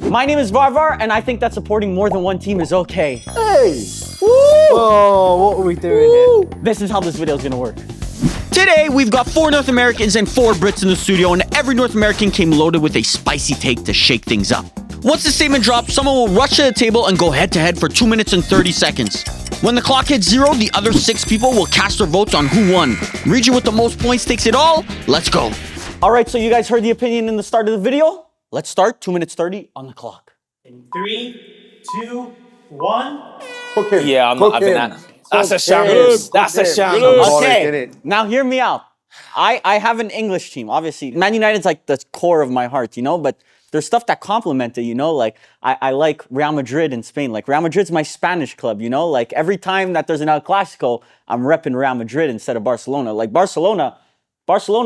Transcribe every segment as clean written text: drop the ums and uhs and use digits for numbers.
My name is Varvar, and I think that supporting more than one team is okay. Hey! Woo! Oh, what are we doing here? This is how this video is gonna work. Today, we've got 4 North Americans and 4 Brits in the studio, and every North American came loaded with a spicy take to shake things up. Once the statement drops, someone will rush to the table and go head-to-head for 2 minutes and 30 seconds. When the clock hits 0, the other 6 people will cast their votes on who won. Region with the most points takes it all. Let's go. All right, so you guys heard the opinion in the start of the video. Let's start. 2 minutes 30 on the clock. In 3, 2, 1. Okay. Yeah, I'm not having that. That's a shambles. That's a shambles. Okay, now hear me out. I have an English team, obviously. Man United's like the core of my heart, you know, but there's stuff that complement it, you know, like I like Real Madrid in Spain. Like Real Madrid's my Spanish club, you know, like every time that there's an El Clasico, I'm repping Real Madrid instead of Barcelona. Like Barcelona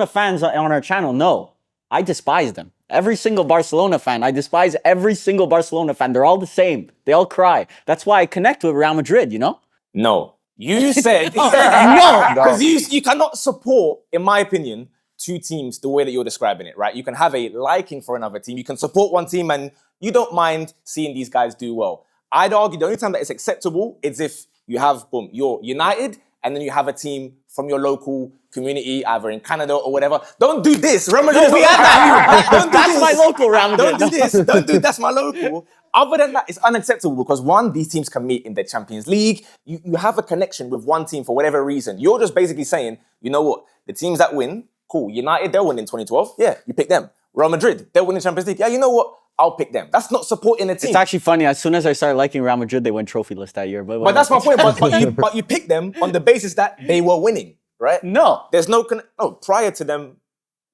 fans on our channel know I despise them. Every single Barcelona fan, I despise every single Barcelona fan. They're all the same. They all cry. That's why I connect with Real Madrid, you know? No. You said No. Because you cannot support, in my opinion, 2 teams the way that you're describing it, right? You can have a liking for another team. You can support one team and you don't mind seeing these guys do well. I'd argue the only time that it's acceptable is if you have, boom, you're United and then you have a team from your local community, either in Canada or whatever. Don't do this. Real Madrid is we not have that. Don't do That's this. my local Real Madrid. Don't do this. Don't do that's my local. Other than that, it's unacceptable because one, these teams can meet in the Champions League. You have a connection with one team for whatever reason. You're just basically saying, you know what? The teams that win, cool. United, they'll win in 2012. Yeah, you pick them. Real Madrid, they'll win in Champions League. Yeah, you know what? I'll pick them. That's not supporting a team. It's actually funny. As soon as I started liking Real Madrid, they went trophyless that year. But that's my point. But you pick them on the basis that they were winning, right? No. There's no prior to them,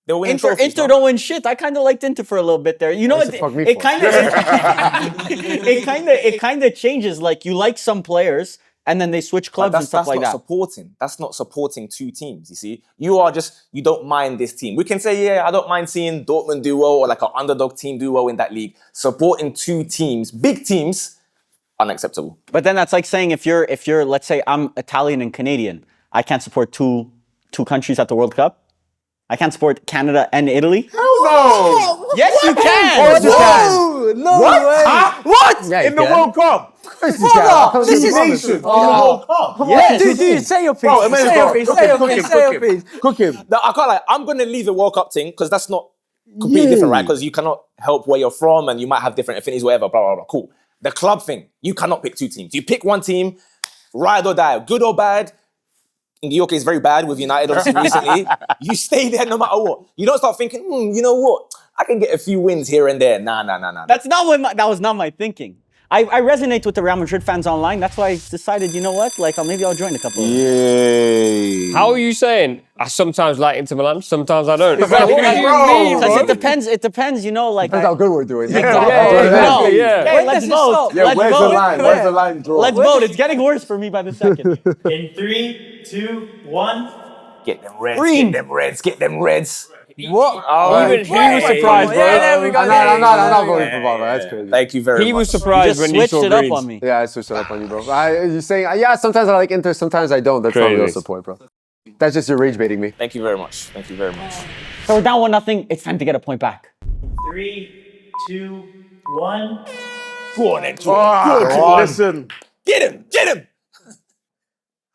they were winning trophies. Inter don't win shit. I kind of liked Inter for a little bit there. You know, it kind of changes. Like you like some players, and then they switch clubs and stuff like that. That's not supporting 2 teams, you see. You don't mind this team. We can say, yeah, I don't mind seeing Dortmund do well or like an underdog team do well in that league. Supporting 2 teams, big teams, unacceptable. But then that's like saying if you're, let's say I'm Italian and Canadian, I can't support two countries at the World Cup. I can't support Canada and Italy. Hell no! Yes, you can! Yes, you can. No What? way! Huh? What? Yeah, In the World Cup? This is Nation in the World Cup. Yes. Dude, say your piece. Bro, Say your piece. Say your piece. Cook him. No, I can't lie. I'm going to leave the World Cup thing because that's not completely different, right? Because you cannot help where you're from and you might have different affinities, whatever, blah, blah, blah. Cool. The club thing, you cannot pick 2 teams. You pick one team, ride or die, good or bad. In your case, very bad with United, obviously, recently. You stay there no matter what. You don't start thinking, you know what? I can get a few wins here and there. Nah. That's not what that was not my thinking. I resonate with the Real Madrid fans online. That's why I decided, you know what? Like, maybe I'll join a couple of them. Yay. How are you saying? I sometimes like Inter Milan, sometimes I don't. What do you mean, Because it depends, you know, like... Depends how good we're doing. Okay, let's vote. Yeah, where's the line? Where's the line drawn? Let's vote. It's getting worse for me by the second. In 3, 2, 1. Get them Reds, Green. get them Reds. What? Even he was surprised, bro. Yeah, there we go. I'm not voting for Baba. That's crazy. Thank you very much. He was You surprised just when you switched saw it up Greens. on me. Yeah, I switched it up on you, bro. You're saying, yeah, sometimes I like Inter, sometimes I don't. That's not real Crazy. support, bro. That's just your rage baiting me. Thank you very much. Thank you very much. So we're down 1-0. It's time to get a point back. 3, 2, 1. Go on then, Jordan. Listen, Get him.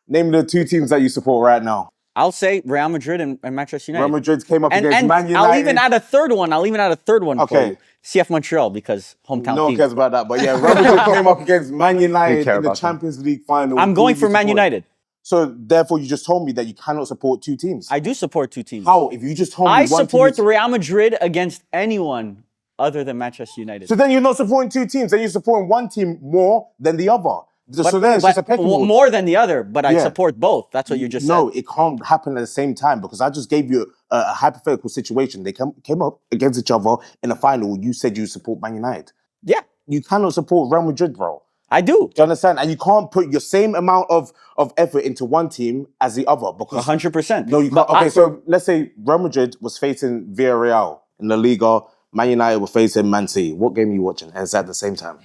name the 2 teams that you support right now. I'll say Real Madrid and Manchester United. Real Madrid came up against and Man United. I'll even add a third one. For Okay. you. CF Montreal, because hometown No one team. cares about that, but yeah, Real Madrid came up against Man United care in the about them. Champions League final. I'm Who going you for Man support? United. So therefore, you just told me that you cannot support 2 teams. I do support 2 teams. How? If you just told me I one support team. Real Madrid against anyone other than Manchester United. So then you're not supporting 2 teams. Then you're supporting one team more than the other. So then it's just a pecking order. more than the other, but I Yeah. support both. That's what you just No, said. it can't happen at the same time because I just gave you a hypothetical situation. They came up against each other in a final. You said you support Man United. Yeah, You cannot support Real Madrid, bro. I do. Do you understand? And you can't put your same amount of effort into one team as the other because 100%. no, you can't. Okay, so let's say Real Madrid was facing Villarreal in La Liga. Man United were facing Man City. What game are you watching? And it's at the same time.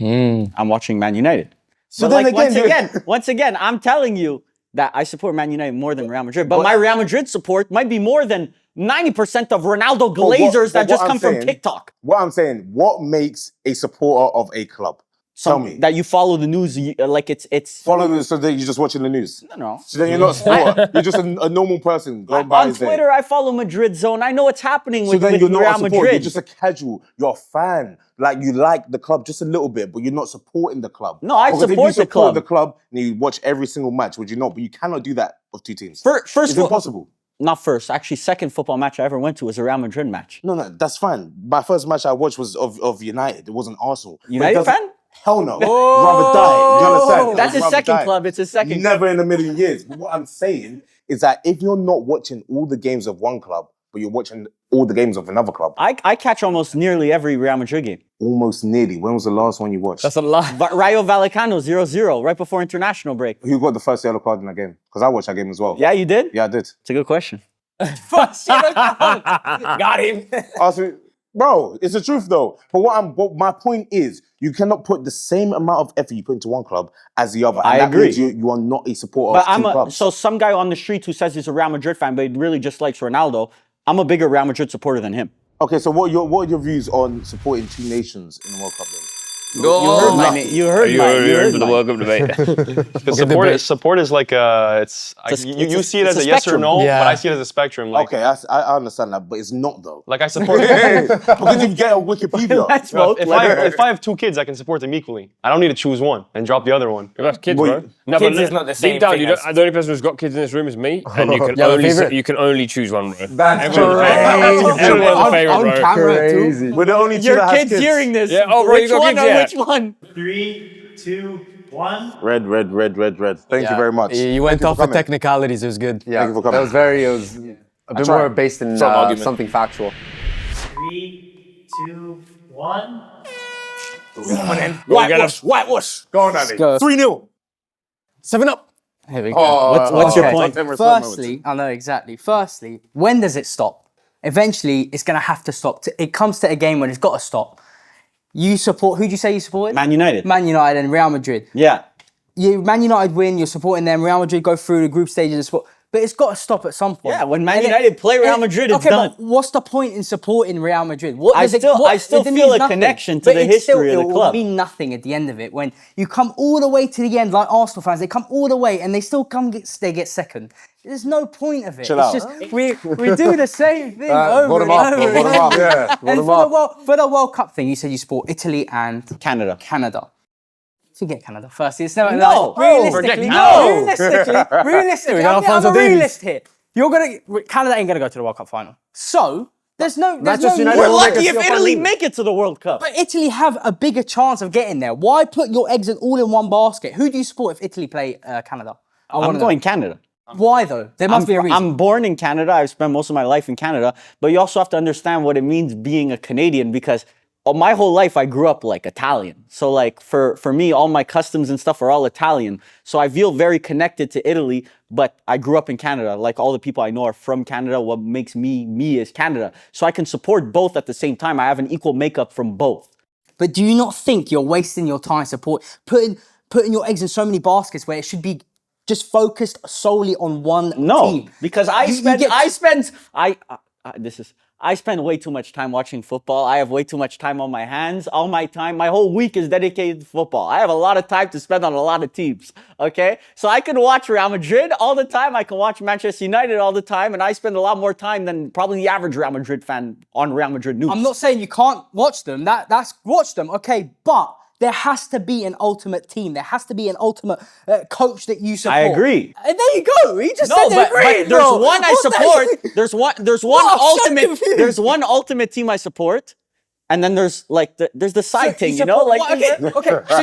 I'm watching Man United. So But then like, once again, I'm telling you that I support Man United more than Real Madrid. But my Real Madrid support might be more than 90% of Ronaldo But what- glazers that but just what come I'm from saying- TikTok. What I'm saying, what makes a supporter of a club? Tell me. That you follow the news like it's Follow me so that you're just watching the news. no. So then you're not a supporter. You're just a normal person going by On his day. Twitter, I follow Madrid Zone. I know what's happening So with, then with you're not Real a supporter. Madrid. You're just a casual. You're a fan. Like you like the club just a little bit, but you're not supporting the club. No, I Because if you support the support club. the club and you watch every single match, would you not? But you cannot do that of two teams. First, It's impossible. Not first. Actually, second football match I ever went to was a Real Madrid match. No, that's fine. My first match I watched was of United. It wasn't Arsenal. But it United doesn't- fan? Hell no. Rather die. You understand? That's his Rather second die. club. It's his second. Never in a million years. But what I'm saying is that if you're not watching all the games of one club, but you're watching all the games of another club, I catch almost nearly every Real Madrid game. almost nearly. When was the last one you watched? That's a lie. But Rayo Vallecano 0-0 right before international break. Who got the first yellow card in that game? Because I watched that game as well. Yeah, you did? Yeah, I did. It's a good question. Got him. Ask me, bro, it's the truth though. But what my point is, you cannot put the same amount of effort you put into one club as the other. And I that agree. means you are not a supporter But of two clubs. so some guy on the street who says he's a Real Madrid fan, but he really just likes Ronaldo. I'm a bigger Real Madrid supporter than him. Okay, so what are your views on supporting two nations in the World Cup then? You heard the mine. welcome debate. Because support is like you see it as it's a a yes or spectrum. no, Yeah. but I see it as a spectrum. Like, Okay, I understand that, but it's not though. like I support. Because you get a Wikipedia. Let's vote. if I have two kids, I can support them equally. I don't need to choose one and drop the other one. That's kids, Well, bro. No, kids but is not the same Deep down, thing you as- don't, the only person who's got kids in this room is me, and you can Yeah, only favorite. you can only choose one, bro. That's Everyone's a favorite, bro. Crazy. We're the only two Your that has kid's kids. hearing this. Yeah, oh, bro, which you got one kids, or yeah. which one? 3, 2, 1. Red. Thank you very much. You went Thank you off for with coming. technicalities. It was good. Yeah, Thank you for coming. it was a bit tried. more based in Strong argument. something factual. 3, 2, 1. Whitewash. Go on, Andy. 3-0. 7-Up. Here we go. What's your Okay. point? Firstly, I know exactly. Firstly, when does it stop? Eventually, it's going to have to stop. It comes to a game when it's got to stop. You support, who'd you say you supported? Man United. Man United and Real Madrid. Yeah. Man United win, you're supporting them. Real Madrid go through the group stages of sport. But it's got to stop at some point. Yeah, when Man And United play Real Madrid, it's okay, done. But what's the point in supporting Real Madrid? What I does it- still- what- I still it feel means a nothing. connection to But the it's still- history of the It will club. mean nothing at the end of it when you come all the way to the end, like Arsenal fans. They come all the way and they still they get second. There's no point of it. Chill it's out. just we do the same thing Vote over 'em and up, over vote 'em again. up, yeah, vote And 'em for the World Cup thing, you said you support Italy and Canada. Canada. Forget Canada first. It's never No. realistically. No. Realistically, We got I'm Alphonso a Davies. realist here. Canada ain't gonna go to the World Cup final. So there's no. Manchester United We're will make lucky a if Super Italy League. make it to the World Cup. But Italy have a bigger chance of getting there. Why put your eggs all in one basket? Who do you support if Italy play Canada? I'm going Canada. Why though? There must be a reason. I'm born in Canada. I've spent most of my life in Canada. But you also have to understand what it means being a Canadian because my whole life I grew up like Italian. So like for me, all my customs and stuff are all Italian. So I feel very connected to Italy, but I grew up in Canada. Like all the people I know are from Canada. What makes me is Canada. So I can support both at the same time. I have an equal makeup from both. But do you not think you're wasting your time putting your eggs in so many baskets where it should be just focused solely on one team? Because I spend way too much time watching football. I have way too much time on my hands. All my time, my whole week is dedicated to football. I have a lot of time to spend on a lot of teams, okay? So I can watch Real Madrid all the time. I can watch Manchester United all the time. And I spend a lot more time than probably the average Real Madrid fan on Real Madrid news. I'm not saying you can't watch them. That's watch them, okay? But there has to be an ultimate team. There has to be an ultimate coach that you support. I agree. And there you go. He just No, said they but agreed, there's bro. one I What's that? support. There's one What? I'm so ultimate. confused. There's one ultimate team I support, and then there's like there's the side thing, you know, support- like what? okay. So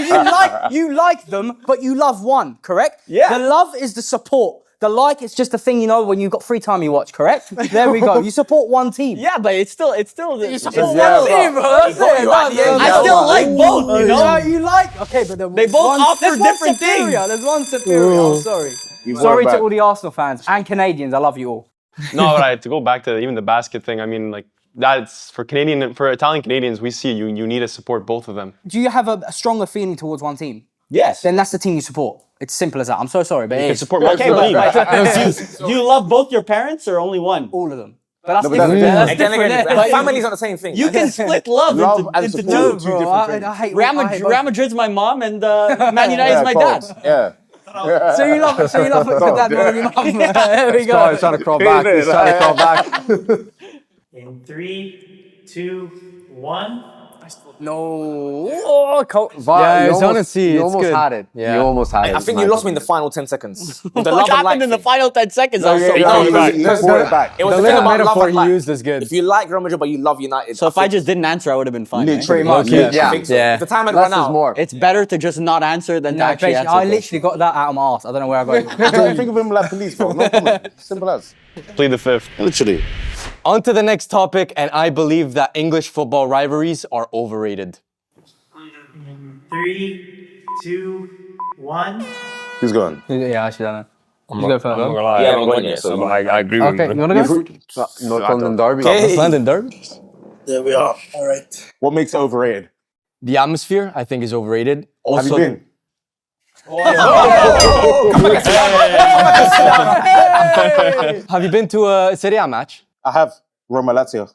you like them, but you love one, correct? Yeah. The love is the support. The like is just a thing, you know, when you've got free time you watch, correct? There we go. You support one team. yeah, but it's still You support Yeah, one team, bro. That's it. I still like both, you know. Yeah, you like. Okay, but They both offer different things. There's one superior. I'm sorry. You Sorry brought it to back. all the Arsenal fans and Canadians. I love you all. No, but to go back to even the basket thing, I mean, like that's for Italian Canadians, we see you need to support both of them. Do you have a stronger feeling towards one team? Yes. Then that's the team you support. It's simple as that. I'm so sorry, but it You is. support Okay, multiple but teams. do you love both your parents or only one? All of them. But that's but different. that's That's Again, different. again, family's not the same thing. You can split love, Love and into support. two. Two different things. I hate Real Madrid's my mom, and Man United's my dad. Coach. Yeah. So you love it. So you love it. Your dad more than your mum. There we go. Oh, he's trying to crawl back. He's trying to crawl back. In 3, 2, 1. No. Oh, Yeah, it's honestly, you it's almost good. had it. Yeah. You almost had it. I think you lost me in the final 10 seconds. The love What and like happened in the thing. final 10 seconds? I was so No, proud. let's bring it back. It was The the thing little about love metaphor and he like. used is good. If you like Real Madrid but you love United, So if I just didn't answer, I would have been fine. right? Literally, much, yeah. yeah. I think so. Yeah. If the time had Less run is out, more. It's better to just not answer than to No, actually basically, answer. I literally got that out of my arse. I don't know where I got it. Don't think of him like police, bro. No problem. Simple as. Plead the fifth. Literally. On to the next topic, and I believe that English football rivalries are overrated. 3, 2, 1. Who's going? Yeah, I should have known. I'm You not, go I'm first. not gonna lie. Yeah, I I'm don't going know, yet, so so I agree with Okay, you. you wanna go? North London Derby. Okay. London Derby. There we are. All right. What makes it overrated? The atmosphere, I think, is overrated. Also, Have you been? Have you been to a Serie A match? I have. Roma Lazio.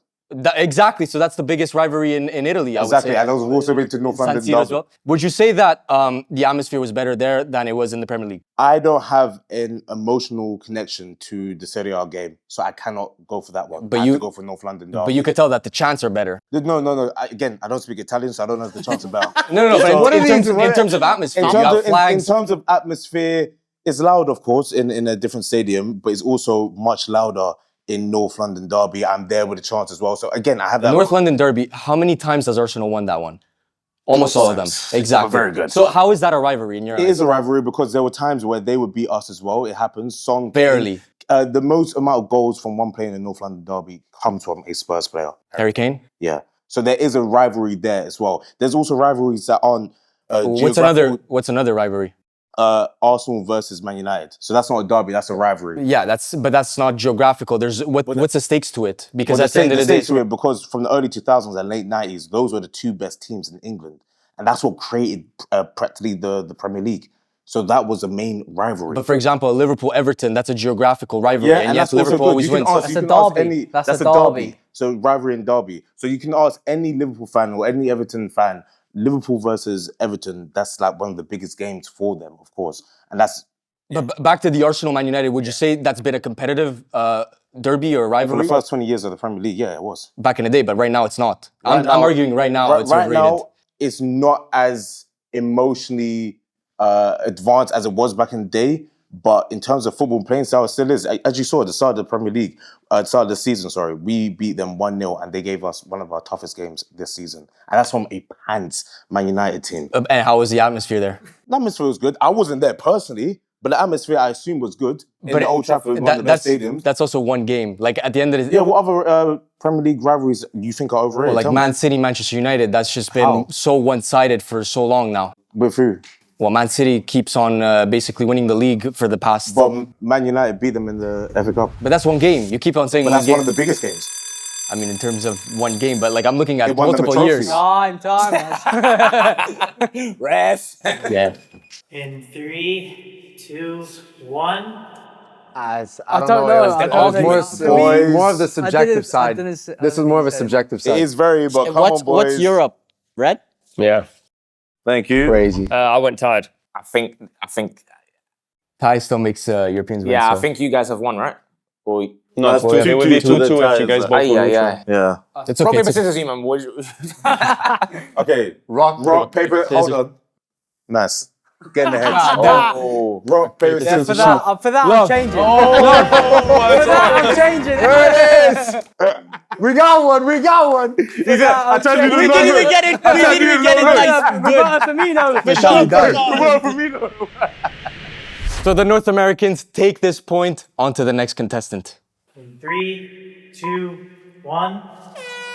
Exactly. So that's the biggest rivalry in Italy. I Exactly. would say. And I was also been to North San London Siro as Derby. well. Would you say that the atmosphere was better there than it was in the Premier League? I don't have an emotional connection to the Serie A game, so I cannot go for that one. But I have you- to go for North London Derby. But you could tell that the chants are better. No. Again, I don't speak Italian, so I don't know if the chants are better. No. But So- in terms of atmosphere, In you terms have of, flags. in terms of atmosphere, it's loud, of course, in a different stadium, but it's also much louder in North London Derby. I'm there with the chants as well. So again, I have that. North London Derby, how many times has Arsenal won that one? Almost all of them. times. Exactly. Very good. So how is that a rivalry in your It eyes? is a rivalry because there were times where they would beat us as well. It happens. Son Barely. The most amount of goals from one player in the North London Derby comes from a Spurs player. Harry Kane? Yeah. So there is a rivalry there as well. There's also rivalries that aren't What's another rivalry? Arsenal versus Man United. So that's not a derby, that's a rivalry. Yeah, but that's not geographical. What's the stakes to it? Because Well, at the end of the day, to it because from the early 2000s and late 90s, those were the two best teams in England. And that's what created practically the Premier League. So that was the main rivalry. but for example, Liverpool-Everton, that's a geographical rivalry, and yet that's also Liverpool good. always You can wins. ask- That's you a can ask derby. That's that's a a derby. derby. So rivalry and derby. So you can ask any Liverpool fan or any Everton fan, Liverpool versus Everton, that's like one of the biggest games for them, of course. And that's But back to the Arsenal Man United, would you say that's been a competitive derby or for rivalry? the first 20 years of the Premier League, yeah, it was. Back in the day, but right now it's not. I'm now- arguing right now it's right overrated. now, it's not as emotionally advanced as it was back in the day. But in terms of football playing style, it still is. As you saw at the start of the Premier League, start of the season, we beat them 1-0 and they gave us one of our toughest games this season. And that's from a pants Man United team. And how was the atmosphere there? The atmosphere was good. I wasn't there personally, but the atmosphere I assume was good. In the Old Trafford, one of the best stadiums. That's also one game. Like at the end of the Yeah, what other Premier League rivalries do you think are overrated? like Tell me. Man City, Manchester United, that's just been How? so one-sided for so long now. With who? Well, Man City keeps on basically winning the league for the past. But Man United beat them in the FA Cup. But that's one game. You keep on saying But one that's game. one of the biggest games. I mean, in terms of one game, but like I'm looking at It won them a multiple years. trophy. Time. ref. Yeah. In 3, 2, 1. I I don't don't know. know. It was I the- don't it know. was For more, me- more of the subjective I side. didn't- This is more of a subjective side. It is very, but come on, boys. What's Europe? Red? Yeah. Thank you. Crazy. I went tied. I think. Thai still makes Europeans win. Yeah, so. I think you guys have won, right? Or No, it's Well, 2-2. It would be 2-2 2-2 if you guys both were neutral. Yeah. It's rock okay. paper It's okay. scissors, you man. What you- Okay. Rock, paper, hold on. Nice. Get in the head. Oh. Rock, paper, Yeah, scissors, for shoot. that, I'm changing. For that, I'm changing. We got one. We got one. I told you We didn't even get it. We didn't even get it. Nice. Good. Roberto Firmino. So the North Americans take this point onto the next contestant. In 3, 2, 1.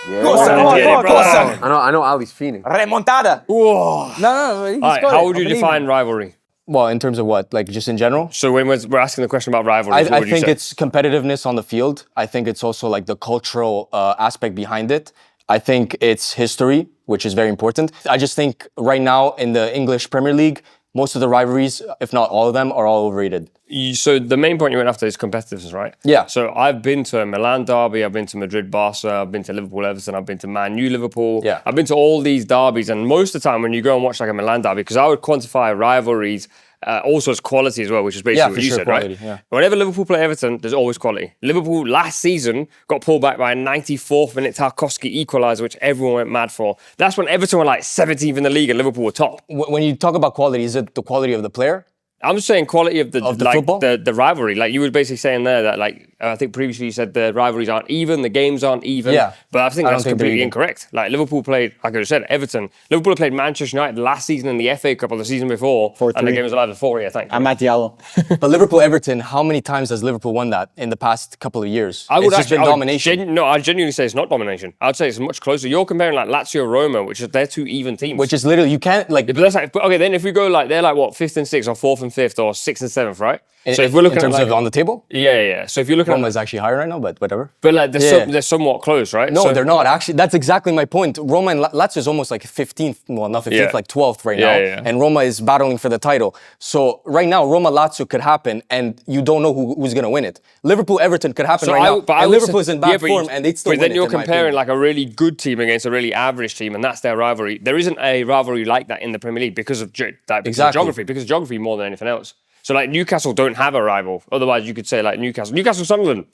I know Ali's feeling. Remontada. No, he's All right, got how it. would you I believe define him. rivalry? Well, in terms of what? Like just in general? So when we're asking the question about rivalries, what I would you think say? it's competitiveness on the field. I think it's also like the cultural aspect behind it. I think it's history, which is very important. I just think right now in the English Premier League, most of the rivalries, if not all of them, are all overrated. So the main point you went after is competitiveness, right? Yeah. So I've been to a Milan derby, I've been to Madrid Barca, I've been to Liverpool Everton, I've been to Man U Liverpool. Yeah. I've been to all these derbies, and most of the time when you go and watch like a Milan derby, because I would quantify rivalries also as quality as well, which is basically what you said, quality, right? yeah. Whenever Liverpool play Everton, there's always quality. Liverpool last season got pulled back by a 94th minute Tarkowski equaliser, which everyone went mad for. That's when Everton were like 17th in the league and Liverpool were top. When you talk about quality, is it the quality of the player? I'm just saying quality of the like football? the rivalry. Like you were basically saying there that like I think previously you said the rivalries aren't even, the games aren't even. Yeah. But I think I don't that's think they're completely even. incorrect. Like Liverpool played, like I just said, Everton. Liverpool played Manchester United last season in the FA Cup or the season before, 4-3. and the game was alive at 4-3, I think. I'm at Diallo. But Liverpool-Everton, how many times has Liverpool won that in the past couple of years? I would It's just been domination. I genuinely say it's not domination. I'd say it's much closer. You're comparing like Lazio-Roma, which is they're two even teams. Which is literally, you can't like... But that's like, okay, then if we go like, they're like what, 5th and 6th or 4th and 5th or 6th and 7th, right? So if we're looking in terms at like, of on the table, yeah. So if you're looking Roma at, is actually higher right now, but whatever. but like they're, they're somewhat close, right? No, So- they're not. Actually, that's exactly my point. Roma and Lazio is almost like 15th, well, not 15th, Yeah. like 12th right Yeah, now. yeah. And Roma is battling for the title. So right now, Roma-Lazio could happen, and you don't know who's going to win it. Liverpool-Everton could happen right now. And Liverpool is in bad form, and they'd still win it. But then you're in my comparing opinion. like a really good team against a really average team, and that's their rivalry. There isn't a rivalry like that in the Premier League because of geography, because of geography more than anything else. So like Newcastle don't have a rival. Otherwise, you could say like Newcastle Sunderland.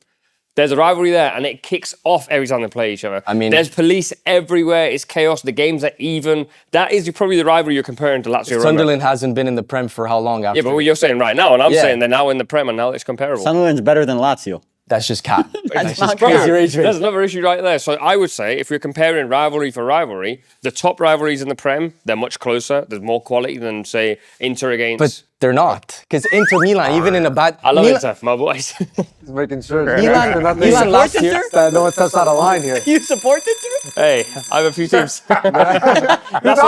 There's a rivalry there, and it kicks off every time they play each other. I mean, there's police everywhere. It's chaos. The games are even. That is probably the rivalry you're comparing to Lazio. Sunderland hasn't been in the Prem for how long after? Yeah, but what you're saying right now, and I'm Yeah. saying they're now in the Prem, and now it's comparable. Sunderland's better than Lazio. That's just cap. That's just not crazy true. rage rate. There's another issue right there. So I would say if you're comparing rivalry for rivalry, the top rivalries in the Prem, they're much closer. There's more quality than, say, Inter against... But they're not. Because Inter Milan, even in a bad... I love Milan, Inter, my boys. Just making sure. Milan Nothing last year... that no one steps out of line here. You support it? Hey, I have a few teams. That's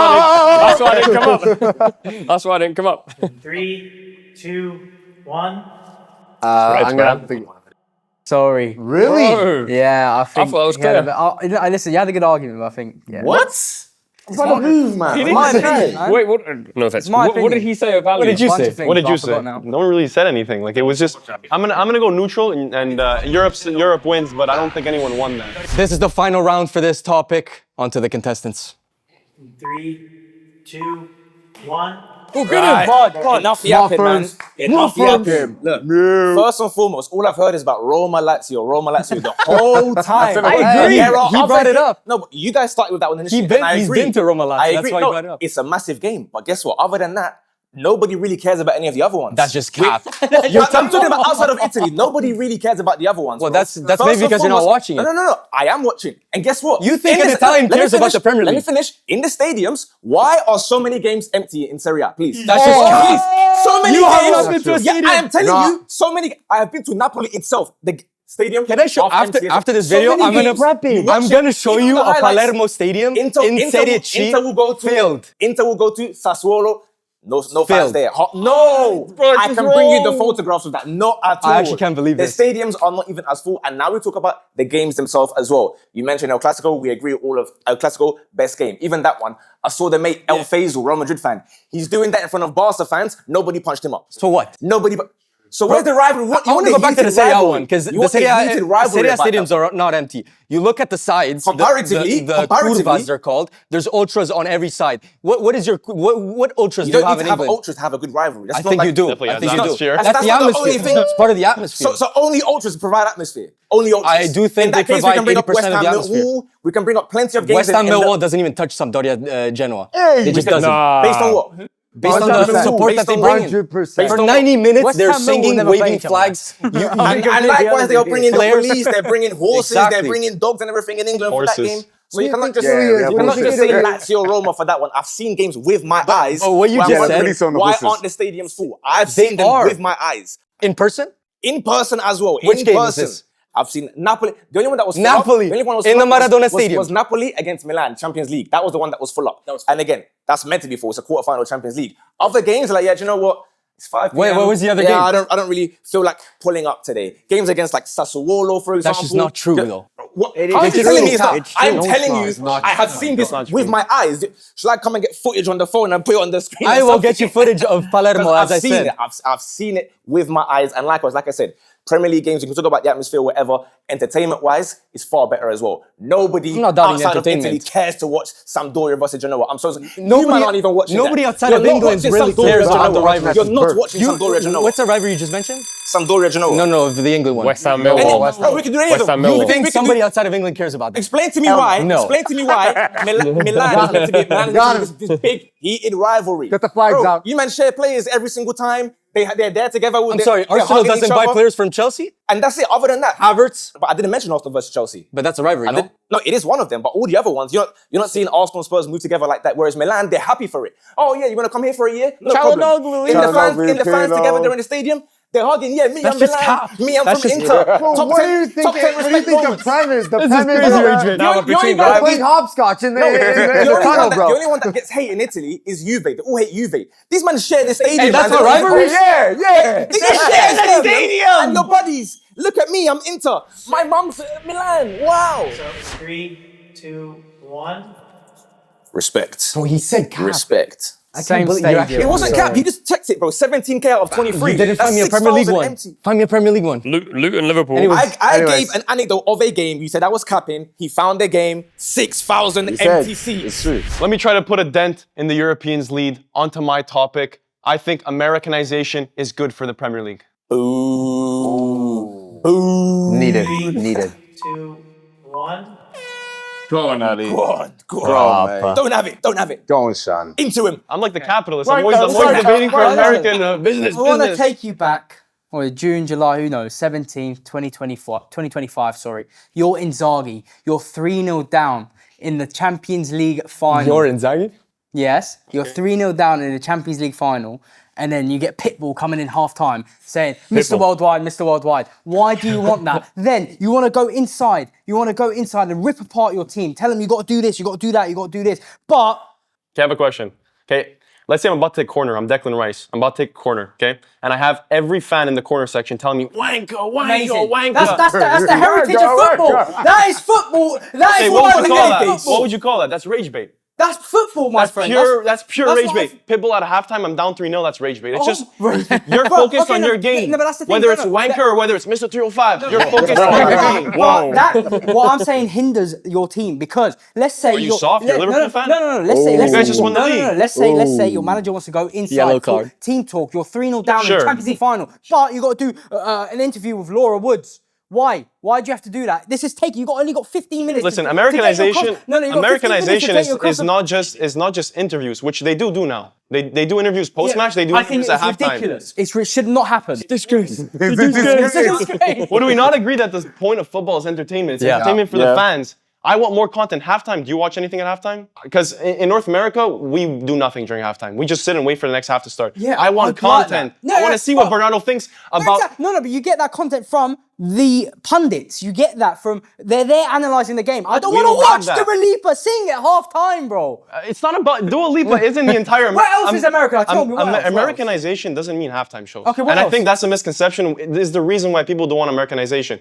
why I didn't come up. That's why I didn't come up. 3, 2, 1. I'm gonna have to think. Sorry. Really? Yeah, I think. thought it was he had a clear. bit- listen, you had a good argument, but I think. Yeah. What? I'm trying to move, man. My opinion, man. Wait, what? No offense. my What did he say about What did you Bunch say? of things, What did but you I forgot say? now. No one really said anything. Like it was just, I'm gonna go neutral, and Europe wins, but I don't think anyone won that. This is the final round for this topic. On to the contestants. 3, 2, 1. Enough yapping, man. first. Enough first. yapping. Look, first and foremost, all I've heard is about Roma Lazio the whole time. I agree. There are He other brought it ga- up. No, but you guys started with that one initially. He's been- and I he's agree. been to Roma Lazio, I that's agree. why he No, brought it up. it's a massive game. But guess what? Other than that, nobody really cares about any of the other ones. That's just cap. I'm talking about outside of Italy. Nobody really cares about the other ones. Well, bro. that's First maybe and because you're not foremost- watching it. No. I am watching. And guess what? You think In an the- Italian let me cares about finish. the Premier Let me League? finish. In the stadiums, why are so many games empty in Serie A? Please. That's just cap. Please. So many You have games. not been to a Yeah, stadium. I am telling No. you, so many. I have been to Napoli itself. The stadium. Can I show half empty. after this So video? many games. You watch I'm gonna it, show even you the a highlights. Palermo stadium Inter in Serie C Inter will go to filled. Inter will go to Sassuolo. No fans Filled. there. No, I can bring you the photographs of that. Not at all. I actually can't believe this. The stadiums are not even as full. And now we talk about the games themselves as well. You mentioned El Clasico. We agree all of El Clasico, best game. Even that one. I saw the mate El Faisal, Real Madrid fan. He's doing that in front of Barca fans. Nobody punched him up. So what? Nobody. So where's the rivalry? What, I want to go back to the Serie A one because You the want Serie A heated rivalry Serie A about stadiums that? are not empty. You look at the sides, Comparatively- the comparatively- curvas they're called. There's ultras on every side. What is your what ultras You do you don't have need in to have England? ultras to have a good rivalry. That's I not think like, you do. Definitely, I think that's you not do. fair. That's That's the not the atmosphere. only thing. It's part of the atmosphere. So only ultras provide atmosphere. Only ultras. I do think In that they case, provide we can bring up 80% West of the Ham, atmosphere. Millwall. We can bring up plenty of games. West Ham in the- Millwall doesn't even touch Sampdoria Genoa. It just doesn't. Based on what? Based on the 100%. support that they bring in. 100%. For 90 minutes, West they're Ham Millwall singing, never waving play each other. flags. And likewise, they are bringing the Players. police, they're bringing horses, Exactly. they're bringing dogs and everything in England for that Horses. game. So you cannot just, Yeah, yeah, you cannot yeah, just say yeah. Lazio Roma for that one. I've seen games with my eyes. but what you where just I'm said- wondering, on the why horses. aren't the stadiums full? I've They seen them are. with my eyes. In person? In person as well. Which in game is person. this? I've seen Napoli. The only one that was full Napoli, up, the only one was in full the up Maradona Stadium. was Napoli against Milan, Champions League. That was the one that was full up. And again, that's meant to be full. It's a quarterfinal of Champions League. Other games, like, yeah, do you know what? It's 5 p.m. Wait, what was the other game? I don't really feel like pulling up today. Games against like Sassuolo, for example. That's just not true, though. What? It How is are you telling me it's true. not? It's I'm true. telling No, you, it's not I have true. seen this not with true. my eyes. Shall I come and get footage on the phone and put it on the screen? I or will something? get you footage of Palermo, Because as I I've seen said. it. I've seen it with my eyes. And likewise, like I said, Premier League games, you can talk about the atmosphere, whatever. Entertainment-wise, is far better as well. Nobody I'm not doubting outside of Italy entertainment. cares to watch Sampdoria versus Genoa. I'm so sorry. You Nobody- man aren't even watching nobody that. outside You're of not England watching really Sampdoria cares about Genoa. the rivalry. You're not watching Sampdoria Genoa. What's the rivalry you just mentioned? Sampdoria Genoa. No, the England one. West Ham Any- Millwall. Oh, we can do any of West them. Ham You Millwall. think We can somebody do- outside of England cares about that? Explain to me why. no. Explain to me why Milan is meant to be this big heated rivalry. Get the flags Bro, out. You man share players every single time. They're there together. I'm sorry, Arsenal doesn't buy players from Chelsea? and that's it. Other than that, Havertz? but I didn't mention Arsenal versus Chelsea. But that's a rivalry, no? No, it is one of them. But all the other ones, you're not seeing Arsenal and Spurs move together like that. Whereas Milan, they're happy for it. Oh yeah, you want to come here for a year? No problem. Çalhanoğlu, In the fans Çalhanoğlu, together, they're in the stadium. They're hugging. Yeah, me, That's I'm just Milan. cap. Me, I'm That's from just- Inter. Well, Top what 10, do you think? top 10 What do you respect think the moments. premise? The This is premise. crazy, Adrian. Now, You between ain't got They're to playing be- hopscotch in the tunnel, bro. The only one that gets hate in Italy is Juve. They all hate Juve. These men share the stadium. Hey, that's man. a rivalry? Yeah. They just share the stadium. And your buddies. Look at me. I'm Inter. My mum's Milan. Wow. So 3, 2, 1. Respect. Bro, he said cap. Respect. Same believe you're stadium. It wasn't cap. You just checked it, bro. 17K out of 23. You didn't find me a That's Premier League 6,000 one. empty. Find me a Premier League one. Luton, Liverpool. Anyways. I Anyways. gave an anecdote of a game. You said I was capping. He found a game. 6,000 He said, empty it's seats. true. Let me try to put a dent in the Europeans' lead onto my topic. I think Americanization is good for the Premier League. Ooh. Ooh. Needed. 2, 1. Go on, Ali. Go on. man. Don't have it. Don't have it. Go on, Sean. Into him. I'm like the capitalist. Right, I'm always right. debating for Right. American business. I want to take you back, or June, July, who knows, 17th, 2025, sorry. You're Inzaghi. You're 3-0 down in the Champions League final. You're Inzaghi? Yes, you're 3-0 down in the Champions League final, and then you get Pitbull coming in half-time saying, Mr. Worldwide, Mr. Worldwide. Why do you want that? Then you want to go inside. You want to go inside and rip apart your team. Tell them you got to do this, you got to do that, you got to do this. But... Okay, I have a question. Okay, let's say I'm about to take corner. I'm Declan Rice. I'm about to take corner, okay? And I have every fan in the corner section telling me, wanko, Amazing. wanko, wanko. That's the heritage of football. That is football. That Hey, is what why would we you call made that? football. What would you call that? That's rage bait. That's football, my friend. That's pure that's rage what bait. Pitbull at halftime, I'm down 3-0, that's rage bait. It's Oh, just, right. you're But, focused okay, on no, your game. no, but that's the thing, Whether no, it's no, wanker or whether it's Mr. 305, you're no. focused on your game. Whoa. But what I'm saying hinders your team because let's say Are you soft? You're a Liverpool fan? No. Let's say You guys just won the no. league. Let's say your manager wants to go inside. Yellow card. Team talk. You're 3-0 down in Sure. the Champions League final, but you got to do an interview with Laura Woods. Why? Why do you have to do that? This is taking. You only got 15 minutes. Listen, to get your Americanization. cross. No, you got 15 minutes to Americanization take your is not just interviews, which they do now. They do interviews post match. They do I think interviews at it's halftime. ridiculous. It should not happen. Disgrace. Disgrace. Well, do we not agree that the point of football is entertainment? It's Yeah. entertainment for the fans. I want more content. Halftime, do you watch anything at halftime? Because in North America, we do nothing during halftime. We just sit and wait for the next half to start. Yeah, I want I'd like content. that. No, I want no, to see what but- Bernardo thinks about. No, but you get that content from the pundits. You get that from they're there analysing the game. I don't We want don't to have watch that. Dua Lipa sing at half time, bro. It's not about Dua Lipa. Isn't the entire? What else is America? Tell me what else, what else? Americanization doesn't mean halftime shows. Okay, what and I else? think that's a misconception. It is the reason why people don't want Americanization.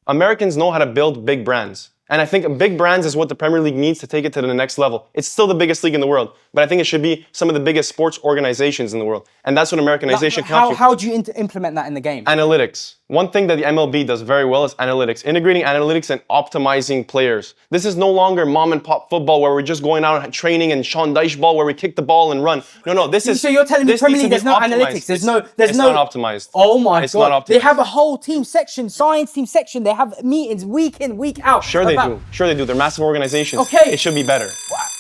Americans know how to build big brands. And I think big brands is what the Premier League needs to take it to the next level. It's still the biggest league in the world, but I think it should be some of the biggest sports organizations in the world. And that's what Americanization counts for. How do you implement that in the game? Analytics. One thing that the MLB does very well is analytics, integrating analytics and optimizing players. This is no longer mom and pop football where we're just going out and training and Sean Dyche ball where we kick the ball and run. No, this is. So you're telling me this Premier needs League to there's be no optimized. analytics. There's It's no. not optimized. Oh my It's god! not They optimized. have a whole team section, science team section. They have meetings week in, week out. Sure they do. Sure they do. They're massive organizations. Okay. It should be better.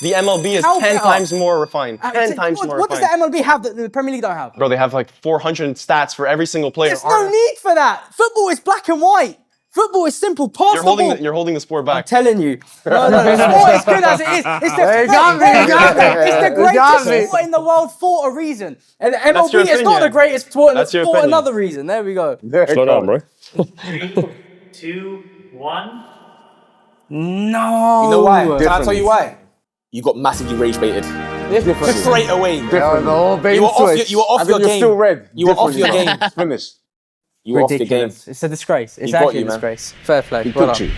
The MLB is How 10 better? times more refined. 10 times more What does refined. the MLB have that the Premier League don't have? Bro, they have like 400 stats for every single player. There's no need for that. Football is black and white. Football is simple. Pass You're the holding ball. you're holding the sport I'm back. telling you. No, the sport is good as it is. It's the, He got me, he got me. it's the He got greatest me. sport in the world for a reason. And the That's your MLB is not opinion. the greatest sport That's your for opinion. another reason. There we go. Slow down, bro. 3, 2, 1. No. You know why? Can I tell Different. you why? You got massively rage baited. Straight away. The whole bait You were off switch. your- you were off I think your you're game. still red. You were off Different, your you know. game. Finished. You were off your game. Ridiculous. It's a disgrace. It's He got actually you, a man. disgrace. Fair play. He Well cooked done. you.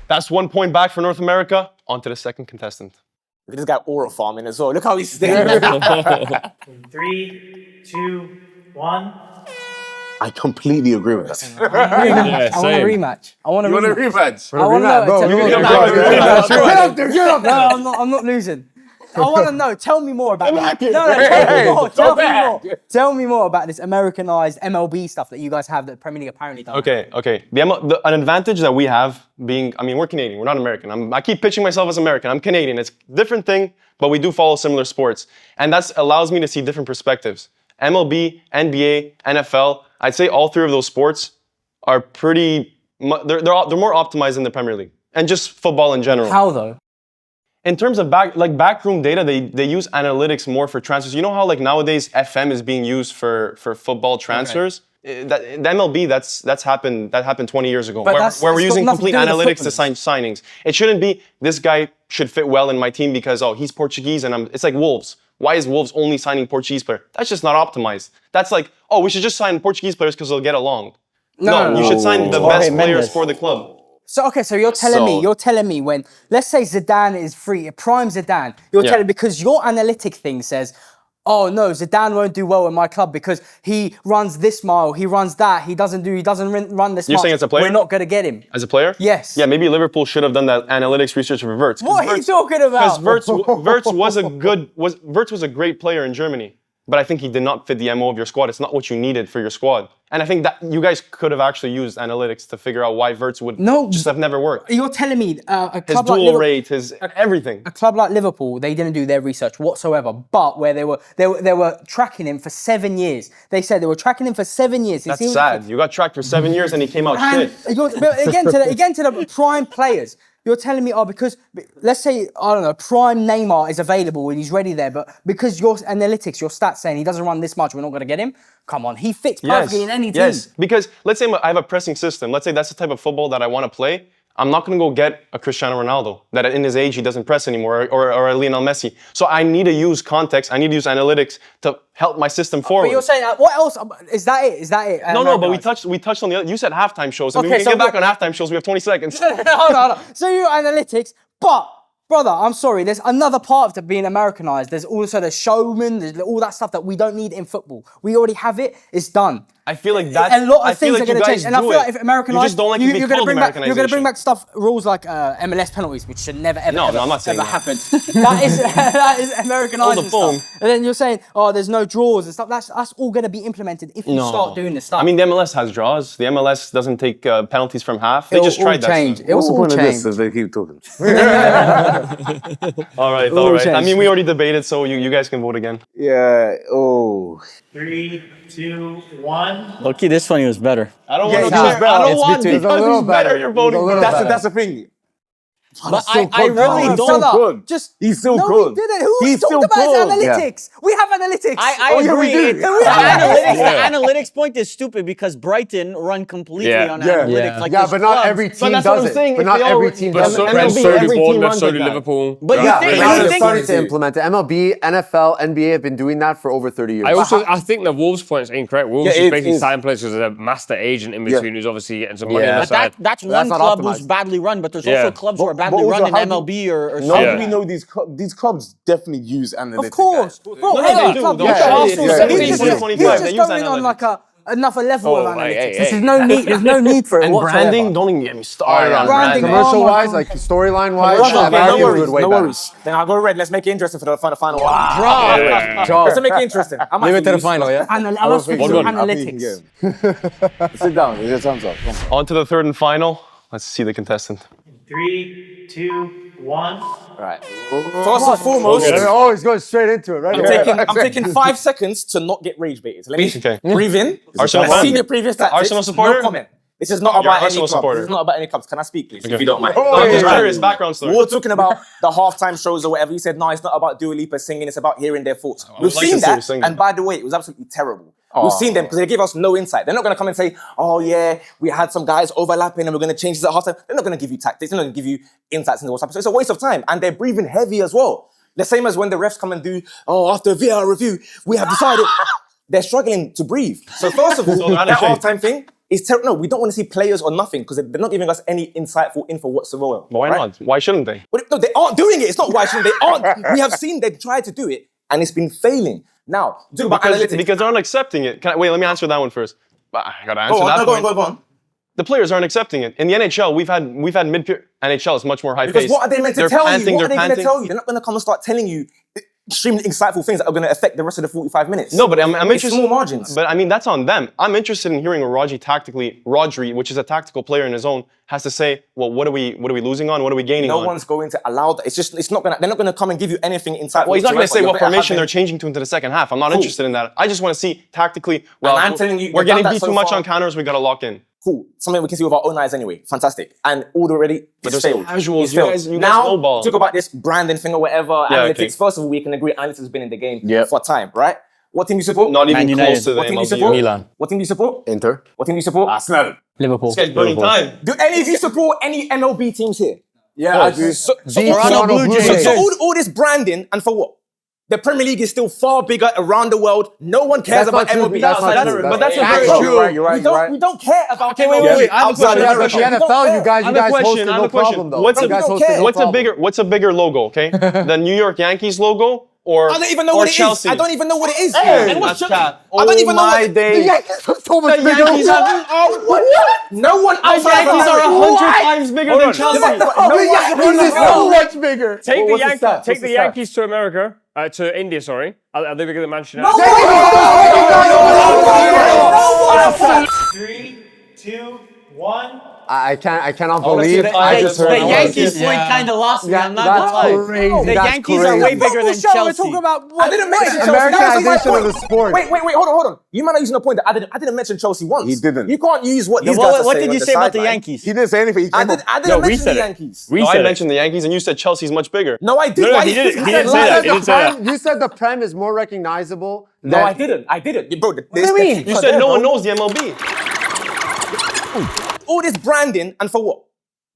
That's 1 point back for North America. On to the second contestant. Look at this guy aura farming as well. Look how he's staying. 3, 2, 1. I completely agree with that. I want a rematch. I want a rematch. rematch? I want to know. Get up. No, I'm not losing. I want to know. Tell me more about that. No, tell me more. Tell me more about this Americanized MLB stuff that you guys have that Premier League apparently doesn't. Okay. An advantage that we have being, we're Canadian. We're not American. I keep pitching myself as American. I'm Canadian. It's a different thing, but we do follow similar sports. And that allows me to see different perspectives. MLB, NBA, NFL, I'd say all three of those sports are pretty, they're more optimized than the Premier League. And just football in general. How though? In terms of backroom data, they use analytics more for transfers. You know how nowadays FM is being used for football transfers? Okay. The MLB, that happened 20 years ago, where we're using complete analytics to sign signings. It shouldn't be this guy should fit well in my team because he's Portuguese and it's like Wolves. Why is Wolves only signing Portuguese players? That's just not optimized. That's like, we should just sign Portuguese players because they'll get along. No, you should sign the best players for the club. So you're telling me when, let's say Zidane is free, prime Zidane, you're telling because your analytic thing says, oh no, Zidane won't do well in my club because he runs this mile, he runs that, he doesn't run this. You're saying as a player? We're not going to get him. As a player? Yes. Yeah, maybe Liverpool should have done that analytics research for Wirtz. What are you talking about? Because Wirtz was a great player in Germany, but I think he did not fit the MO of your squad. It's not what you needed for your squad. And I think that you guys could have actually used analytics to figure out why Wirtz would just have never worked. You're telling me a club his like dual rate, his everything. A club like Liverpool, they didn't do their research whatsoever. But where they were tracking him for 7 years. They said they were tracking him for 7 years. That's sad. You got tracked for 7 years and he came out shit. Again to the prime players. You're telling me, because let's say, I don't know, prime Neymar is available and he's ready there, but because your analytics, your stats saying he doesn't run this much, we're not going to get him? Come on, he fits perfectly in any team. Yes, because let's say I have a pressing system. Let's say that's the type of football that I want to play. I'm not going to go get a Cristiano Ronaldo that in his age he doesn't press anymore, or a Lionel Messi. So I need to use context. I need to use analytics to help my system forward. But you're saying what else? Is that it? Is that it? No. But we touched on the other. You said halftime shows. I mean, we can get back on halftime shows. We have 20 seconds. Hold on. So you're analytics, but. Brother, I'm sorry, there's another part of being Americanized. There's also the showman, there's all that stuff that we don't need in football. We already have it, it's done. I feel like that. A lot of things are going to change. And I feel like if Americanized, you just don't like to be you're going called to bring back stuff, rules like MLS penalties, which should never, ever, I'm not saying ever happen. that is Americanized stuff. And then you're saying, there's no draws and stuff. That's all going to be implemented if you start doing this stuff. I mean, the MLS has draws. The MLS doesn't take penalties from half. They just tried that. What's the point of this? As they keep talking. All right. I mean, we already debated, so you guys can vote again. Yeah. 3, 2, 1. Loki, this one was better. I don't want to because he's better. You're voting. That's the thing. But I really don't. He's still good. good. He didn't. Who talked about his analytics? Yeah. We have analytics. I agree. The analytics point is stupid because Brighton run completely on analytics. Like but not every team does it. But not every team does it. And so do Bournemouth, so do Liverpool. But they're starting to implement it. MLB, NFL, NBA have been doing that for over 30 years. I think the Wolves point is incorrect. Wolves is basically signing players because there's a master agent in between who's obviously getting some money on the side. That's one club who's badly run, but there's also clubs who are badly run in MLB or something. How do we know these clubs definitely use analytics? Of course. Bro, they do. He's just going on like another level of analytics. There's no need for it. And branding, don't even get me started on branding. Commercial-wise, like storyline-wise, no worries. Then I'll go red. Let's make it interesting for the final one. Draw. Let's make it interesting. Leave it to the final, yeah? Analytics. Sit down. Your thumbs up. On to the third and final. Let's see the contestant. 3, 2, 1. All right. First and foremost, always going straight into it, right? I'm taking 5 seconds to not get rage baited. So let me breathe in. Arsenal I've seen your previous tactics. Arsenal supporter? No comment. This is not about any clubs. Supporter. This is not about any clubs. Can I speak, please? If you don't mind. Curious background story. We were talking about the halftime shows or whatever. You said, no, it's not about Dua Lipa singing. It's about hearing their thoughts. We've seen that. And by the way, it was absolutely terrible. We've seen them because they give us no insight. They're not going to come and say, oh yeah, we had some guys overlapping and we're going to change this at halftime. They're not going to give you tactics. They're not going to give you insights into what's happening. So it's a waste of time. And they're breathing heavy as well. The same as when the refs come and do, after a VAR review, we have decided. They're struggling to breathe. So first of all, that halftime thing, No, we don't want to see players or nothing because they're not giving us any insightful info whatsoever. Why right? not? Why shouldn't they? But no, they aren't doing it. It's not why shouldn't they aren't. We have seen they've tried to do it and it's been failing. Now, because they're not accepting it. Wait, let me answer that one first. I gotta answer that point. Go on. The players aren't accepting it. In the NHL, we've had mid-period. NHL is much more high-paced. Because what are they meant to tell you? What are they going to panting. tell you? They're not going to come and start telling you extremely insightful things that are going to affect the rest of the 45 minutes. No, but I'm interested. Small margins. But I mean, that's on them. I'm interested in hearing what Rodri, which is a tactical player in his own, has to say. Well, what are we losing on? What are we gaining on? No one's going to allow that. It's not going to. They're not going to come and give you anything insightful. Well, he's not going to say what formation they're changing to into the second half. I'm not interested in that. I just want to see tactically. Well, and I'm telling you, we're getting beat too much on counters. We got to lock in. Cool. Something we can see with our own eyes anyway. Fantastic. And already, but it's there's failed. Casuals. You guys now, snowball. talk about this branding thing or whatever. Yeah, analytics. okay. First of all, we can agree analytics has been in the game for time, right? What team do you support? Not even close to the What team do you MLB. support? Milan. What team do you support? Inter. What team do you support? Arsenal. Liverpool. This guy's burning time. Do any of you support any MLB teams here? Yeah, I do. Toronto Blue Jays. So all this branding, and for what? The Premier League is still far bigger around the world. No one cares about MLB outside America. But that's You're right. right. We don't care about Okay, wait. I have a Outside question. of the NFL, you guys hosted no problem though. What's a bigger logo? Okay, the New York Yankees logo or I don't even know what it Chelsea? is. I don't even know what it is. Hey, And what's that's Chelsea? cat. I don't even know my what days. so much bigger. No one The outside Yankees of are America. 100 times bigger than Chelsea. The Yankees is so much bigger. Take What's the stat? the What's the Yankees to America, to India. Sorry, are they bigger than Manchester United? 3, 2, 1. I cannot wanna see believe the I eyes just of heard The the Yankees point kind of lost me. I'm not that's gonna lie. crazy. The That's Yankees are crazy. way bigger than Football show, we're Chelsea. talking about I didn't mention Chelsea. Americanization of the sport. Wait, hold on. You might not using the point that I didn't mention Chelsea once. He didn't. You can't use what these guys are What saying did you on say the about the sideline. Yankees? He didn't say anything. He I came up. didn't mention said the it. Yankees. We No, I said it. mentioned the Yankees, and you said Chelsea's much bigger. No, I did. No, Why he you- didn't. He you didn't said say last- that. He didn't say that. You said the Prem is more recognizable. No, I didn't. Bro, do you mean? You said no one knows the MLB. all this branding, and for what?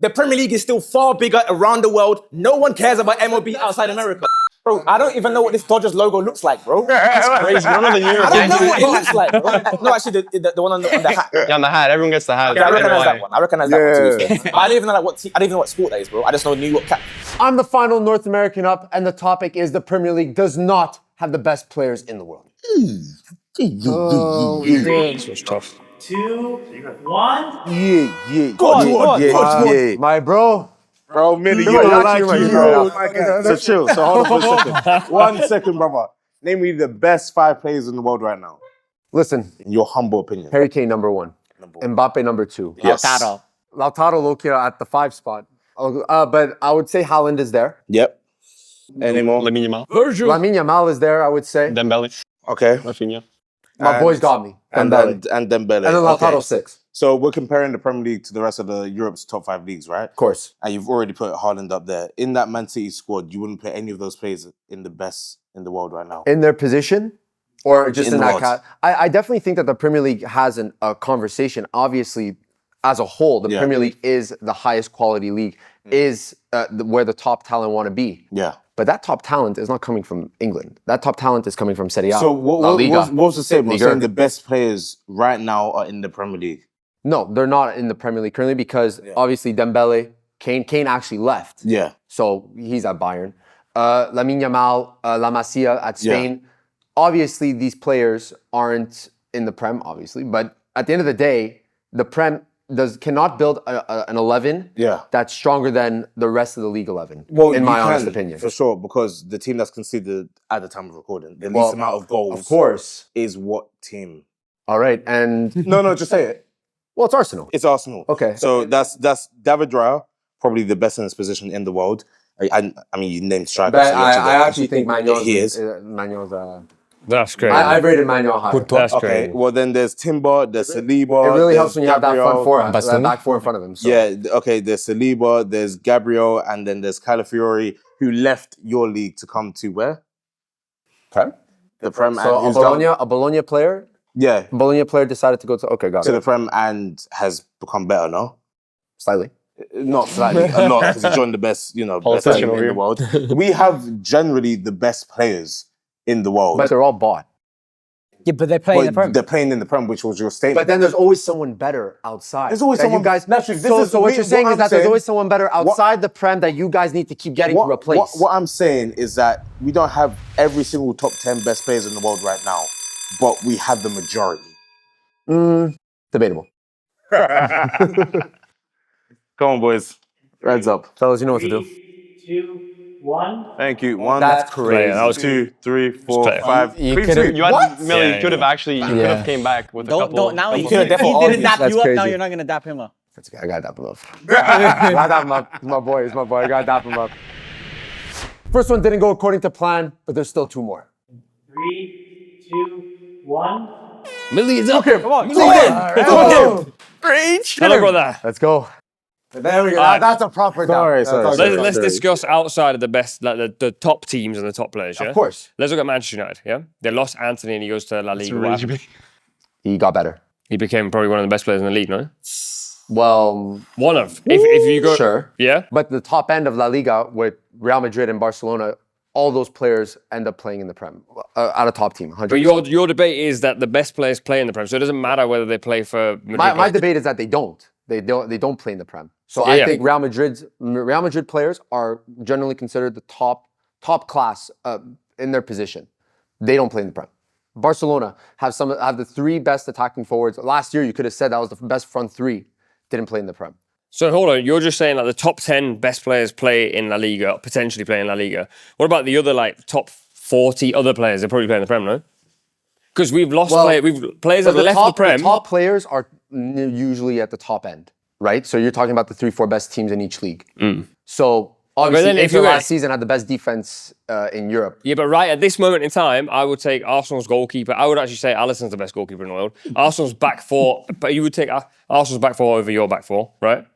The Premier League is still far bigger around the world. No one cares about MLB outside America. Bro, I don't even know what this Dodgers logo looks like, bro. That's crazy. You don't know the New York I don't know Yankees. what it looks like, bro. No, actually, the one on the hat. Yeah, on the hat. Everyone gets the hat. Yeah, I recognize that one. I recognize that one too. Yeah. But I don't even know what team, I don't even know what sport that is, bro. I just know New York Cat. I'm the final North American up, and the topic is the Premier League does not have the best players in the world. This was tough. 2, 1. Yeah. My bro. Bro, Millie, Come you on, don't actually, like you, right bro. now. So chill. So hold on for a second. 1 second, brother. Name me the best 5 players in the world right now. Listen, In your humble opinion. Harry Kane number 1, Mbappe number 2, Yes. Lautaro Lokia at the 5 spot. But I would say Haaland is there. Yep. Any more? Lamine Yamal. Lamine Yamal is there, I would say. Dembele. Okay. Rafinha. My boys got me. And Dembele. Dembele. And then Lautaro Okay. 6. So we're comparing the Premier League to the rest of the Europe's top 5 leagues, right? Of course. And you've already put Haaland up there. In that Man City squad, you wouldn't put any of those players in the best in the world right now. In their position, or just In in the that world. cat. I definitely think that the Premier League has a conversation. Obviously, as a whole, the Yeah. Premier League is the highest quality league, is where the top talent want to be. Yeah. But that top talent is not coming from England. That top talent is coming from Serie A. So La Liga. what was the statement? Liga. Saying the best players right now are in the Premier League. No, they're not in the Premier League currently because obviously Dembele, Kane actually left. Yeah. So he's at Bayern. Lamine Yamal, La Masia at Spain. Obviously, these players aren't in the Prem, obviously. But at the end of the day, the Prem cannot build an 11 that's stronger than the rest of the League 11, in my honest opinion. For sure, because the team that's conceded at the time of recording, the least amount of goals, Of course. is what team? All right, and... No, just say it. Well, it's Arsenal. It's Arsenal. Okay. So that's David Raya, probably the best in his position in the world. I mean, you named strikers. But so you have to I go- actually think Manuel's... He is. Manuel's... That's great. I've rated Manuel high. That's Okay, great. well then there's Timber, there's Saliba. It really there's helps when you have that front Gabriel. four, that back four in front of him. So. Yeah, okay, there's Saliba, there's Gabriel, and then there's Calafiori, who left your league to come to where? Prem? The Prem. So and a Bologna player? Yeah, A Bologna player decided to go to... Okay, got to it. the Prem and has become better, no? Slightly. Not slightly, a lot, because he joined the best, best team in the world. We have generally the best players in the world. But they're all bought. Yeah, but they're playing in the Prem. They're playing in the Prem, which was your statement. But then there's always someone better outside. There's always that someone- you guys. Naturally, this so is so what me- you're saying what is I'm that there's saying- always someone better outside the Prem that you guys need to keep getting to replace. What I'm saying is that we don't have every single top 10 best players in the world right now, but we have the majority. Debatable. Come on, boys. Reds up, fellas. You know what to do. 3, 2, 1. Thank you. One, That's crazy. Yeah, that was 2, 3, 4, Play. 5. You Clean could've- sweep. You had Millie. Yeah, You could have actually. You could have came back with a couple. Don't now. He couple could've things. definitely didn't dap That's you up. Now crazy. you're not gonna dap him up. That's okay. I gotta dap him up. I gotta dap him up. He's my boy. He's my boy. I gotta dap him up. First one didn't go according to plan, but there's still 2 more. 3, 2, 1. Millie is up. Come on. Hello, brother. Let's go. There we go. That's a proper Sorry, dap. sorry, That's sorry. Let's discuss outside of the best, like the top teams and the top players. Yeah, Of course. Let's look at Manchester United. Yeah, they lost Anthony and he goes to La Liga. What happened? He got better. He became probably one of the best players in the league. No, Well, one of. If you go, sure. yeah. But the top end of La Liga with Real Madrid and Barcelona, all those players end up playing in the Prem at a top team. 100%. But your debate is that the best players play in the Prem, so it doesn't matter whether they play for Madrid. My debate is that they don't. They don't play in the Prem. So Yeah, I yeah. think Real Madrid players are generally considered the top class in their position. They don't play in the Prem. Barcelona have the 3 best attacking forwards. Last year, you could have said that was the best front 3. Didn't play in the Prem. So hold on, you're just saying like the top 10 best players play in La Liga, potentially play in La Liga. What about the other like top 40 other players? They probably play in the Prem, no? Because we've lost players that left the Prem. The top players are usually at the top end, right? So you're talking about the 3-4 best teams in each league. So obviously, then if Inter you last season had the best defense in Europe. Yeah, but right at this moment in time, I would take Arsenal's goalkeeper. I would actually say Alisson's the best goalkeeper in the world. Arsenal's back 4, but you would take Arsenal's back 4 over your back 4, right?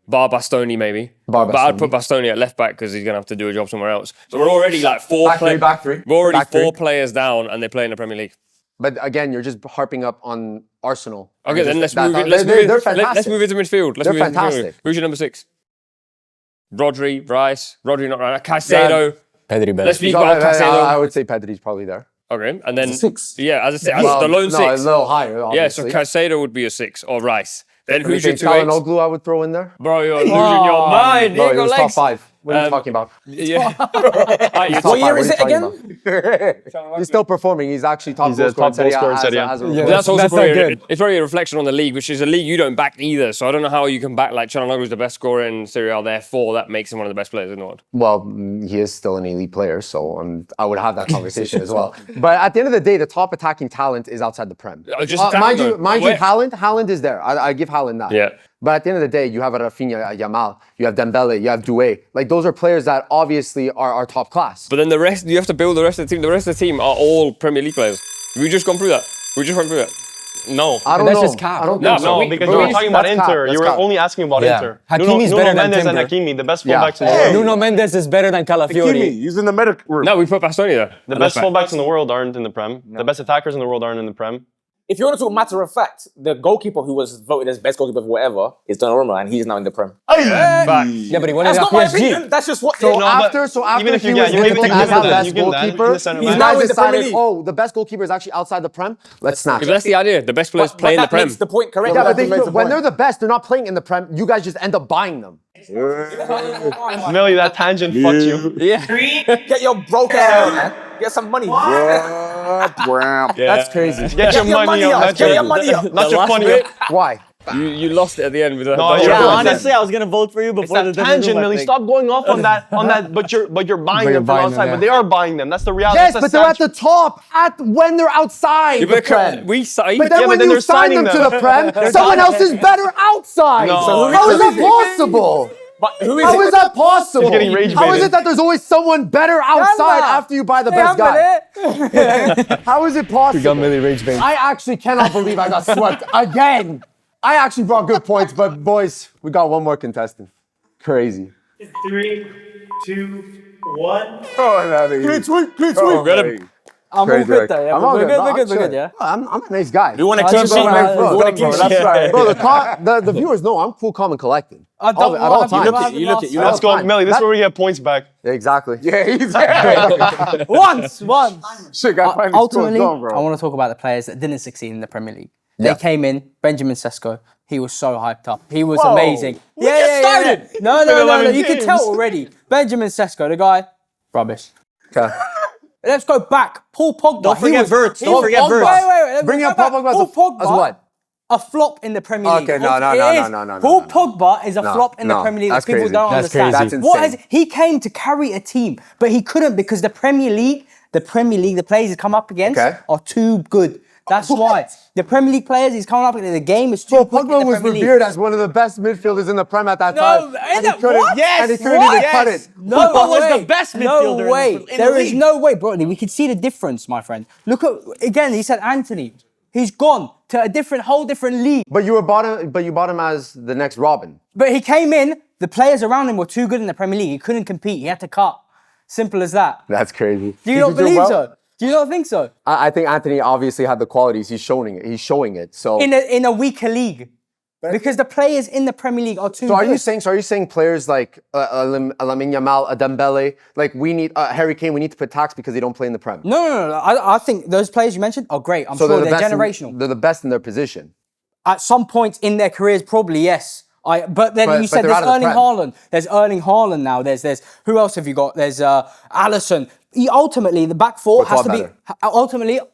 Bar Bastoni, maybe. But I'd put Bastoni at left back because he's going to have to do a job somewhere else. So we're already like Back three. We're already Back 4 three. players down and they play in the Premier League. But again, you're just harping up on Arsenal. Okay, then let's That- move it. they're fantastic. Let's move into midfield. They're move into midfield. fantastic. Who's your number 6? Rodri, Rice. Rodri not right. Caicedo. Pedri better. Let's speak No, about I Caicedo. would say Pedri's probably there. Okay, and then 6. Yeah, as I said, Well, the lone no, 6. a little higher, Yeah, so obviously. Caicedo would be a 6 or Rice. Then who's your 2 Calhanoglu I would throw in there. Bro, you're losing your mind. No, Here he go was top legs. 5. What are you talking about? Yeah. Top year five, is are it you again? talking about? He's still performing. He's actually top He's goal a top scorer in goal scorer in Serie Serie A A. as a But result. that's also That's not probably, good. it's probably a reflection on the league, which is a league you don't back either. So I don't know how you can back like Calhanoglu is the best scorer in Serie A. Therefore, that makes him one of the best players in the world. Well, he is still an elite player, so I would have that conversation as well. But at the end of the day, the top attacking talent is outside the Prem. Just Mind you, Where- Haaland is there. I give Haaland that. Yeah. But at the end of the day, you have a Rafinha, a Yamal, you have Dembele, you have Doué. Like those are players that obviously are top class. But then the rest, you have to build the rest of the team. The rest of the team are all Premier League players. We just gone through that. We just went through that. No. I don't that's know. just cap. I don't No, think so. No, because you were talking about That's cap. Inter. That's You were cap. only asking about Yeah. Inter. Hakimi's Nuno better than Mendes and Timber. Hakimi, the best Yeah. fullbacks in the world. Nuno Mendes is better than Calafiori. He's in the medical room. No, we put Bastoni there. The best fullbacks in the world aren't in the Prem. The best attackers in the world aren't in the Prem. If you want to talk matter of fact, the goalkeeper who was voted as best goalkeeper for whatever is Donnarumma, and he's now in the Prem. Yeah, but he won it That's at not my PSG. opinion. That's just what. So No, after but even if he you was get- you voted give as him the that, best you give him that. goalkeeper, He's the center you back. now guys in the Premier decided, League. oh, the best goalkeeper is actually outside the Prem. Let's snatch If it. that's the idea, the best players play in the that Prem. makes the point correct. Yeah, but that makes the when point. they're the best, they're not playing in the Prem. You guys just end up buying them. Millie, that tangent fucked you. Yeah. 3, Get your broke ass, man. Get some money. That's crazy. Get your money up. not Get your money up. Not The your last money bit, up. Why? you lost it at the end with that. No, that- you're Yeah, good. honestly, I was gonna vote for you It's before that the tangent, Donnarumma Millie. thing. Stop going off on that. But you're buying But them from you're buying outside. them, But they are buying them. That's the reality. Yes, That's but they're at the top when they're outside Yeah, the but Prem. we signed. But then Yeah, when but then you they're sign them signing to the Prem, someone else is better outside. No. So How is that possible? But who is How it? is that possible? He's getting rage How is baited. it that there's always someone better outside after you buy the best guy? How is it possible? Millie rage bait. I actually cannot believe I got swept again. I actually brought good points, but boys, we got one more contestant. Crazy. 3, 2, 1. Clean sweep, clean sweep. Got him. I'm all Crazy, good like, though. Yeah, I'm all we're good. good. No, We're I'm good. We're good. chilling. Yeah. I'm a nice guy. We want to I keep just sheet, wanna- man. We want to keep sheet. Bro, the viewers know I'm cool, calm, and collected. I don't At all want times. You look it. Let's go, Millie. This is where we get points back. Exactly. Yeah, he's Once. Shit, got finally Ultimately, scored, bro. I want to talk about the players that didn't succeed in the Premier League. They came in. Benjamin Sesko. He was so hyped up. He was amazing. started. No. 11 You can games. tell already. Benjamin Sesko, the guy, rubbish. Okay. Let's go back. Paul Pogba. Don't forget Brits. Don't forget Wait, Brits. wait. Bring up Paul Pogba Paul as what? A flop in the Premier League. Okay, no. It is. Paul Pogba is a flop in the no, Premier League. that's People crazy. don't That's understand. crazy. That's What insane. he came to carry a team, but he couldn't because the Premier League, the players he's come up against are too good. That's why. The Premier League players he's coming up against, the game is too good in Pogba the was Premier League. revered as one of the best midfielders in the Prem at that time. And he couldn't, what? and he couldn't What? even cut it. No Pogba was way. the best midfielder No way. in the There is league. no way, bro. We could see the difference, my friend. Look at again. He said Anthony. He's gone to a whole different league. But you bought him as the next Robin. But he came in. The players around him were too good in the Premier League. He couldn't compete. He had to cut. Simple as that. That's crazy. Do you not believe so? Do you not think so? I think Anthony obviously had the qualities. He's showing it. So In a weaker league, because the players in the Premier League are too. So are good. you saying players like Lamine Yamal, Dembele, like we need Harry Kane, we need to put tax because they don't play in the Prem? No. I think those players you mentioned are great. I'm So sure they're best generational. they're the best in their position. At some point in their careers, probably yes. But then But you said they're there's out of the Erling Prem. Haaland. There's Erling Haaland now. There's who else have you got? There's Alisson. Ultimately, the back four has far to be. better.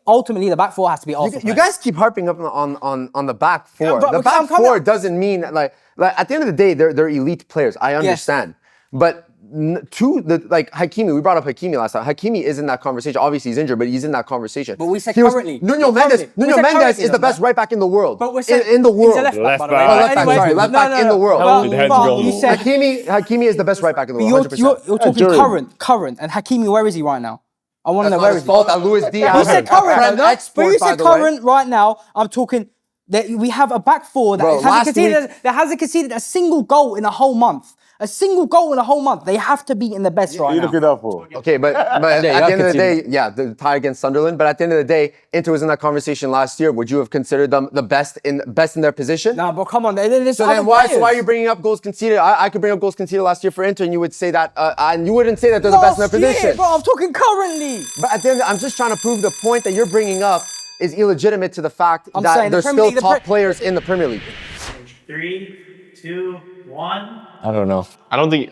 Ultimately, the back four has to be Arsenal. You guys keep harping up on the back four. Yeah, but the because back I'm coming- four doesn't mean like at the end of the day they're elite players. I understand, but. Like Hakimi, we brought up Hakimi last time. Hakimi is in that conversation. Obviously, he's injured, but he's in that conversation. But we said currently. Nuno Currently. We Mendes said currently, is the best right back in the world. But we're saying in the world. He's a left back, by the way. Left Oh, left back, Anyway, sorry, left back in the world. But you said Hakimi is the best right back in the world. 100%. you're talking current, and Hakimi, where is he right now? I want to know That's where not is his he. fault that Luis Diaz. You said current, Prem though, no? export, But you by said the way. current right now. I'm talking that we have a back four that Bro, hasn't conceded a single goal in a whole month. A single goal in a whole month. They have to be in the best right You now. look it up for. Okay, but at the end of the day, the tie against Sunderland. But at the end of the day, Inter was in that conversation last year. Would you have considered them the best in their position? Nah, but come on. So then why are you bringing up goals conceded? I could bring up goals conceded last year for Inter, and you would say that, and you wouldn't say that they're the best in their position. Bro, I'm talking currently. But at the end, I'm just trying to prove the point that you're bringing up is illegitimate to the fact I'm that saying the there's Premier still League- top players in the Premier League. 3, 2, 1. I don't know. I don't think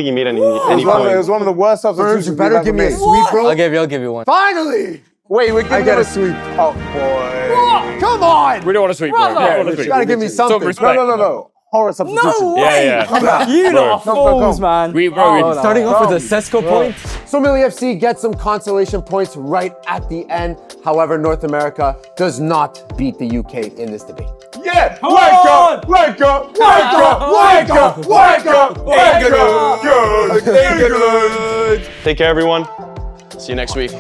he made any It was points. one of the worst substitutions. You better we've give me a ever made. sweep, bro. I'll give you one. Finally! Wait, we're giving get him a sweep. Oh boy. Come on! We don't want to sweep, bro. We don't want to You sweep. gotta give me something. Some respect. No. Horror substitution. No way. Yeah. You lot are fools, come. man. Starting off with a Sesko point. So Millie FC gets some consolation points right at the end. However, North America does not beat the UK in this debate. Yeah. Wake up. Take care, everyone. See you next week.